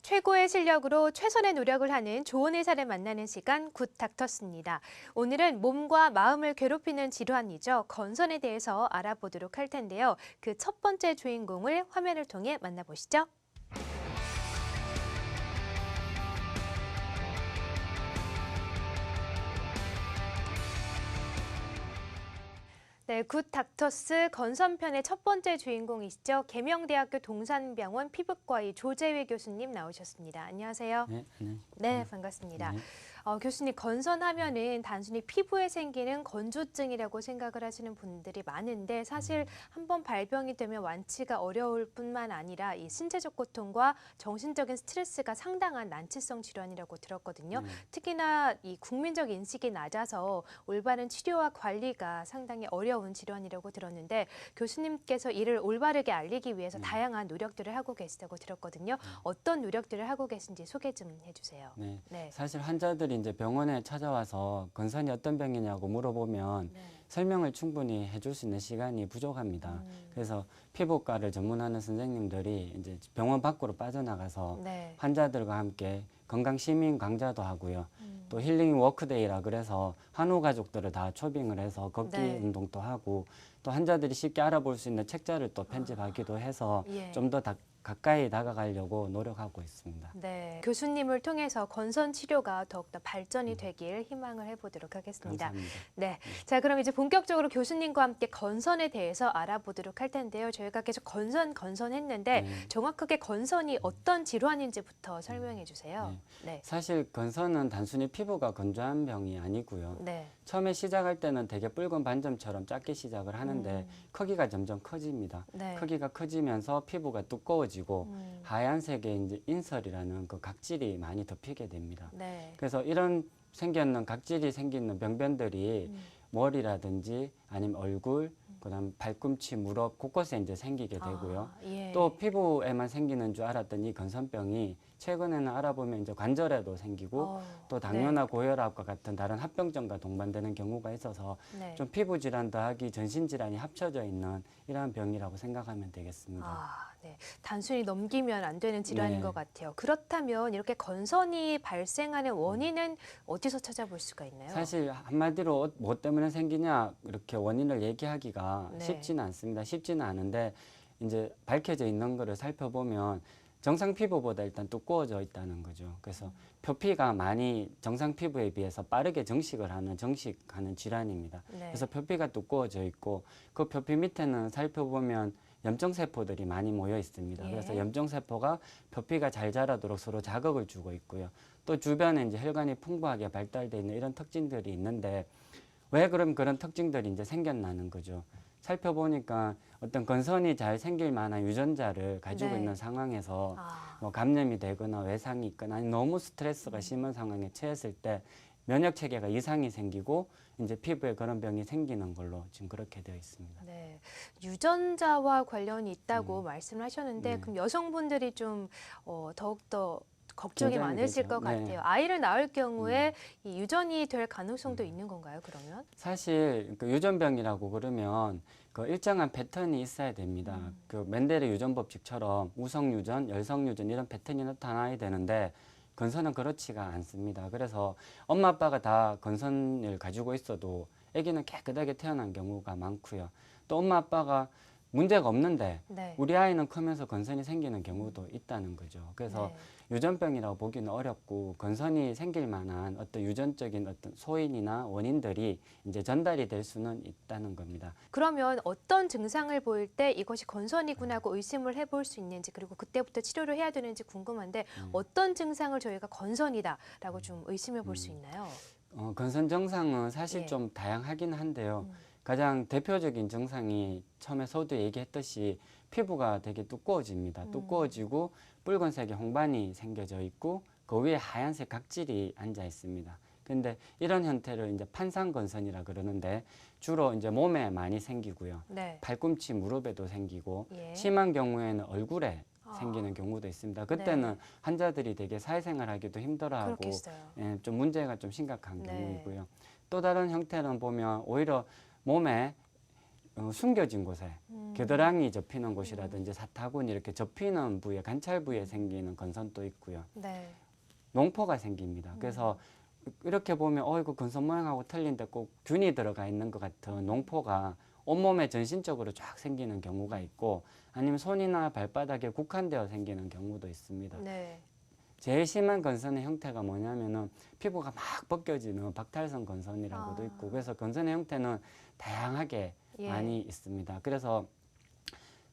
최고의 실력으로 최선의 노력을 하는 좋은 의사를 만나는 시간 굿 닥터스입니다. 오늘은 몸과 마음을 괴롭히는 질환이죠. 건선에 대해서 알아보도록 할 텐데요. 그 첫 번째 주인공을 화면을 통해 만나보시죠. 네, 굿 닥터스 건선편의 첫 번째 주인공이시죠. 계명대학교 동산병원 피부과의 조재회 교수님 나오셨습니다. 안녕하세요. 네, 안녕하십니까. 네, 반갑습니다. 네. 교수님, 건선하면은 단순히 피부에 생기는 건조증이라고 생각을 하시는 분들이 많은데 사실 한번 발병이 되면 완치가 어려울 뿐만 아니라 이 신체적 고통과 정신적인 스트레스가 상당한 난치성 질환이라고 들었거든요. 특히나 이 국민적 인식이 낮아서 올바른 치료와 관리가 상당히 어려운 질환이라고 들었는데 교수님께서 이를 올바르게 알리기 위해서 다양한 노력들을 하고 계시다고 들었거든요. 어떤 노력들을 하고 계신지 소개 좀 해주세요. 네. 네. 사실 환자들이 이제 병원에 찾아와서 건선이 어떤 병이냐고 물어보면 네. 설명을 충분히 해줄 수 있는 시간이 부족합니다. 그래서 피부과를 전문하는 선생님들이 이제 병원 밖으로 빠져나가서 네. 환자들과 함께 건강 시민 강좌도 하고요. 또 힐링 워크데이라 그래서 한우 가족들을 다 초빙을 해서 걷기 네. 운동도 하고 또 환자들이 쉽게 알아볼 수 있는 책자를 또 편집하기도 해서 예. 좀 더 가까이 다가가려고 노력하고 있습니다. 네, 교수님을 통해서 건선 치료가 더욱더 발전이 되길 희망을 해보도록 하겠습니다. 감사합니다. 네, 자 그럼 이제 본격적으로 교수님과 함께 건선에 대해서 알아보도록 할 텐데요. 저희가 계속 건선했는데 정확하게 건선이 어떤 질환인지부터 설명해 주세요. 네. 사실 건선은 단순히 피부가 건조한 병이 아니고요. 네. 처음에 시작할 때는 되게 붉은 반점처럼 작게 시작을 하는데 크기가 점점 커집니다. 네. 크기가 커지면서 피부가 두꺼워지고 하얀색의 이제 인설이라는 그 각질이 많이 덮이게 됩니다. 네. 그래서 이런 생겼는 각질이 생기는 병변들이 머리라든지 아니면 얼굴, 그다음 발꿈치, 무릎 곳곳에 이제 생기게 되고요. 예. 또 피부에만 생기는 줄 알았던 이 건선병이 최근에는 알아보면 이제 관절에도 생기고 또 당뇨나 고혈압과 같은 다른 합병증과 동반되는 경우가 있어서 네. 좀 피부 질환 더하기 전신 질환이 합쳐져 있는 이러한 병이라고 생각하면 되겠습니다. 네. 단순히 넘기면 안 되는 질환인 네. 것 같아요. 그렇다면 이렇게 건선이 발생하는 원인은 어디서 찾아볼 수가 있나요? 사실 한마디로 뭐 때문에 생기냐 이렇게 원인을 얘기하기가 네. 쉽지는 않습니다. 쉽지는 않은데 이제 밝혀져 있는 거를 살펴보면 정상 피부보다 일단 두꺼워져 있다는 거죠. 그래서 표피가 많이 정상 피부에 비해서 빠르게 정식하는 질환입니다. 네. 그래서 표피가 두꺼워져 있고 그 표피 밑에는 살펴보면 염증세포들이 많이 모여 있습니다. 예. 그래서 염증세포가 표피가 잘 자라도록 서로 자극을 주고 있고요. 또 주변에 이제 혈관이 풍부하게 발달되어 있는 이런 특징들이 있는데 왜 그럼 그런 특징들이 이제 생겨나는 거죠. 살펴보니까 어떤 건선이 잘 생길 만한 유전자를 가지고 네. 있는 상황에서 뭐 감염이 되거나 외상이 있거나 아니면 너무 스트레스가 심한 상황에 처했을 때 면역 체계가 이상이 생기고 이제 피부에 그런 병이 생기는 걸로 지금 그렇게 되어 있습니다. 네, 유전자와 관련이 있다고 말씀을 하셨는데 네. 그럼 여성분들이 좀 더욱더 걱정이 긴장이 많으실 되죠. 것 네. 같아요. 아이를 낳을 경우에 이 유전이 될 가능성도 있는 건가요, 그러면? 사실 그 유전병이라고 그러면 그 일정한 패턴이 있어야 됩니다. 그 멘델의 유전 법칙처럼 우성 유전, 열성 유전 이런 패턴이 나타나야 되는데 건선은 그렇지가 않습니다. 그래서 엄마 아빠가 다 건선을 가지고 있어도 아기는 깨끗하게 태어난 경우가 많고요. 또 엄마 아빠가 문제가 없는데 네. 우리 아이는 크면서 건선이 생기는 경우도 있다는 거죠. 그래서 유전병이라고 보기는 어렵고 건선이 생길 만한 어떤 유전적인 어떤 소인이나 원인들이 이제 전달이 될 수는 있다는 겁니다. 그러면 어떤 증상을 보일 때 이것이 건선이구나 하고 의심을 해볼 수 있는지 그리고 그때부터 치료를 해야 되는지 궁금한데 어떤 증상을 저희가 건선이다라고 좀 의심해 볼 수 있나요? 건선 증상은 사실 예. 좀 다양하긴 한데요. 가장 대표적인 증상이 처음에 서두 얘기했듯이 피부가 되게 두꺼워집니다. 두꺼워지고 붉은색의 홍반이 생겨져 있고 그 위에 하얀색 각질이 앉아 있습니다. 근데 이런 형태를 이제 판상건선이라 그러는데 주로 이제 몸에 많이 생기고요. 네. 팔꿈치, 무릎에도 생기고 예. 심한 경우에는 얼굴에 생기는 경우도 있습니다. 그때는 네. 환자들이 되게 사회생활하기도 힘들어하고 그렇겠어요. 예, 좀 문제가 좀 심각한 네. 경우이고요. 또 다른 형태는 보면 오히려 몸에 숨겨진 곳에 겨드랑이 접히는 곳이라든지 사타구니 이렇게 접히는 부위에 관찰 부위에 생기는 건선도 있고요. 네. 농포가 생깁니다. 그래서 이렇게 보면 이거 건선 모양하고 틀린데 꼭 균이 들어가 있는 것 같은 농포가 온몸에 전신적으로 쫙 생기는 경우가 있고 아니면 손이나 발바닥에 국한되어 생기는 경우도 있습니다. 네. 제일 심한 건선의 형태가 뭐냐면은 피부가 막 벗겨지는 박탈성 건선이라고도 있고 그래서 건선의 형태는 다양하게 예. 많이 있습니다. 그래서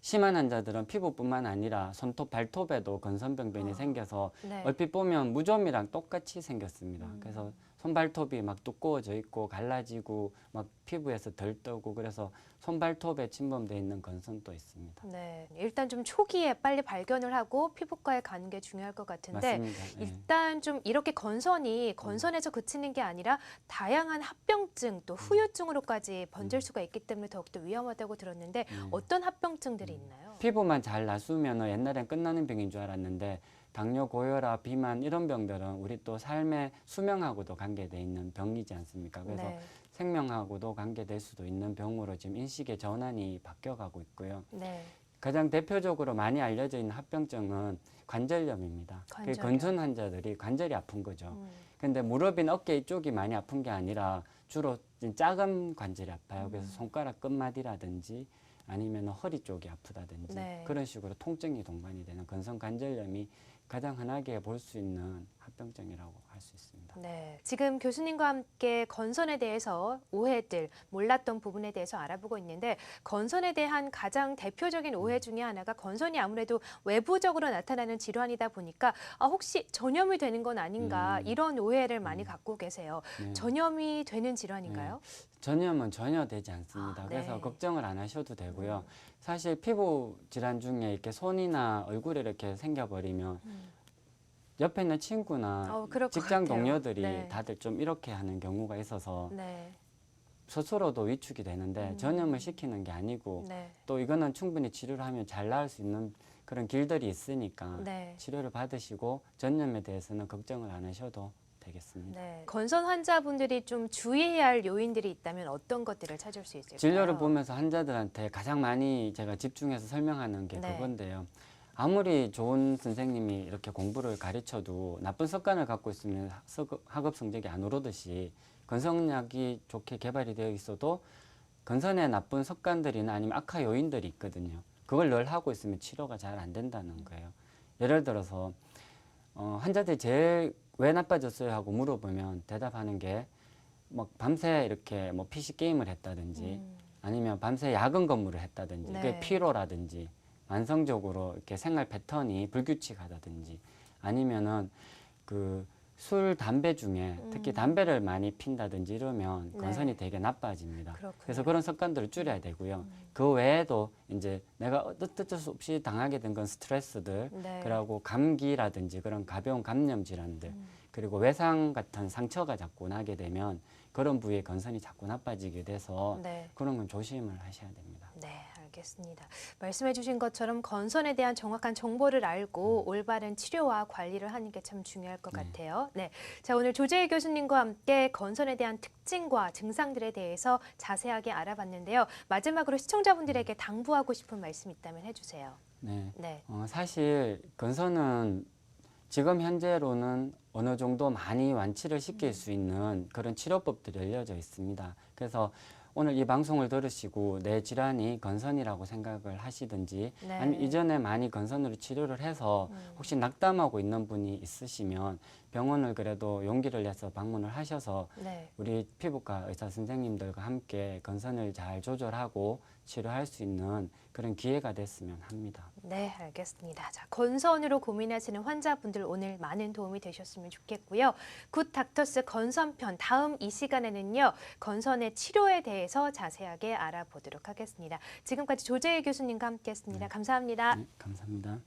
심한 환자들은 피부뿐만 아니라 손톱, 발톱에도 건선병변이 생겨서 네. 얼핏 보면 무좀이랑 똑같이 생겼습니다. 그래서 손발톱이 막 두꺼워져 있고 갈라지고 막 피부에서 덜 떠고 그래서 손발톱에 침범되어 있는 건선도 있습니다. 네. 일단 좀 초기에 빨리 발견을 하고 피부과에 가는 게 중요할 것 같은데 맞습니다. 예. 일단 좀 이렇게 건선에서 그치는 게 아니라 다양한 합병증 또 후유증으로까지 번질 수가 있기 때문에 더욱더 위험하다고 들었는데 어떤 합병증들이 있나요? 피부만 잘 나수면 옛날엔 끝나는 병인 줄 알았는데 당뇨, 고혈압, 비만 이런 병들은 우리 또 삶의 수명하고도 관계돼 있는 병이지 않습니까? 그래서 네. 생명하고도 관계될 수도 있는 병으로 지금 인식의 전환이 바뀌어가고 있고요. 네. 가장 대표적으로 많이 알려져 있는 합병증은 관절염입니다. 관절염. 건선 환자들이 관절이 아픈 거죠. 근데 무릎이나 어깨 이쪽이 많이 아픈 게 아니라 주로 작은 관절이 아파요. 그래서 손가락 끝마디라든지 아니면 허리 쪽이 아프다든지 네. 그런 식으로 통증이 동반이 되는 건선 관절염이 가장 흔하게 볼 수 있는 합병증이라고 할 수 있습니다. 네. 지금 교수님과 함께 건선에 대해서 오해들, 몰랐던 부분에 대해서 알아보고 있는데 건선에 대한 가장 대표적인 오해 중에 하나가 건선이 아무래도 외부적으로 나타나는 질환이다 보니까 혹시 전염이 되는 건 아닌가 이런 오해를 많이 갖고 계세요. 네. 전염이 되는 질환인가요? 전염은 전혀 되지 않습니다. 네. 그래서 걱정을 안 하셔도 되고요. 사실 피부 질환 중에 이렇게 손이나 얼굴에 이렇게 생겨버리면 옆에 있는 친구나 그럴 것 직장 같아요. 동료들이 네. 다들 좀 이렇게 하는 경우가 있어서 네. 스스로도 위축이 되는데 전염을 시키는 게 아니고 네. 또 이거는 충분히 치료를 하면 잘 나을 수 있는 그런 길들이 있으니까 네. 치료를 받으시고 전염에 대해서는 걱정을 안 하셔도 되겠습니다. 네. 건선 환자분들이 좀 주의해야 할 요인들이 있다면 어떤 것들을 찾을 수 있을까요? 진료를 보면서 환자들한테 가장 많이 제가 집중해서 설명하는 게 네. 그건데요. 아무리 좋은 선생님이 이렇게 공부를 가르쳐도 나쁜 습관을 갖고 있으면 학업 성적이 안 오르듯이 건선약이 좋게 개발이 되어 있어도 건선에 나쁜 습관들이나 아니면 악화 요인들이 있거든요. 그걸 늘 하고 있으면 치료가 잘 안 된다는 거예요. 예를 들어서 환자들이 제일 왜 나빠졌어요 하고 물어보면 대답하는 게 막 밤새 이렇게 뭐 PC 게임을 했다든지 아니면 밤새 야근 근무를 했다든지 네. 그게 피로라든지 만성적으로 이렇게 생활 패턴이 불규칙하다든지 아니면은 그 술, 담배 중에 특히 담배를 많이 핀다든지 이러면 네. 건선이 되게 나빠집니다. 그렇군요. 그래서 그런 습관들을 줄여야 되고요. 그 외에도 이제 내가 어쩔 수 없이 당하게 된 건 스트레스들, 네. 그리고 감기라든지 그런 가벼운 감염 질환들, 그리고 외상 같은 상처가 자꾸 나게 되면 그런 부위에 건선이 자꾸 나빠지게 돼서 네. 그런 건 조심을 하셔야 됩니다. 네, 알겠습니다. 말씀해 주신 것처럼 건선에 대한 정확한 정보를 알고 올바른 치료와 관리를 하는 게 참 중요할 것 같아요. 네. 자, 오늘 조재희 교수님과 함께 건선에 대한 특징과 증상들에 대해서 자세하게 알아봤는데요. 마지막으로 시청자분들에게 당부하고 싶은 말씀 있다면 해주세요. 네. 네. 사실 건선은 지금 현재로는 어느 정도 많이 완치를 시킬 수 있는 그런 치료법들이 알려져 있습니다. 그래서 오늘 이 방송을 들으시고 내 질환이 건선이라고 생각을 하시든지 네. 아니면 이전에 많이 건선으로 치료를 해서 혹시 낙담하고 있는 분이 있으시면 병원을 그래도 용기를 내서 방문을 하셔서 네. 우리 피부과 의사 선생님들과 함께 건선을 잘 조절하고 치료할 수 있는 그런 기회가 됐으면 합니다. 네, 알겠습니다. 자, 건선으로 고민하시는 환자분들 오늘 많은 도움이 되셨으면 좋겠고요. 굿 닥터스 건선편 다음 이 시간에는요. 건선의 치료에 대해서 자세하게 알아보도록 하겠습니다. 지금까지 조재희 교수님과 함께했습니다. 감사합니다. 네, 감사합니다.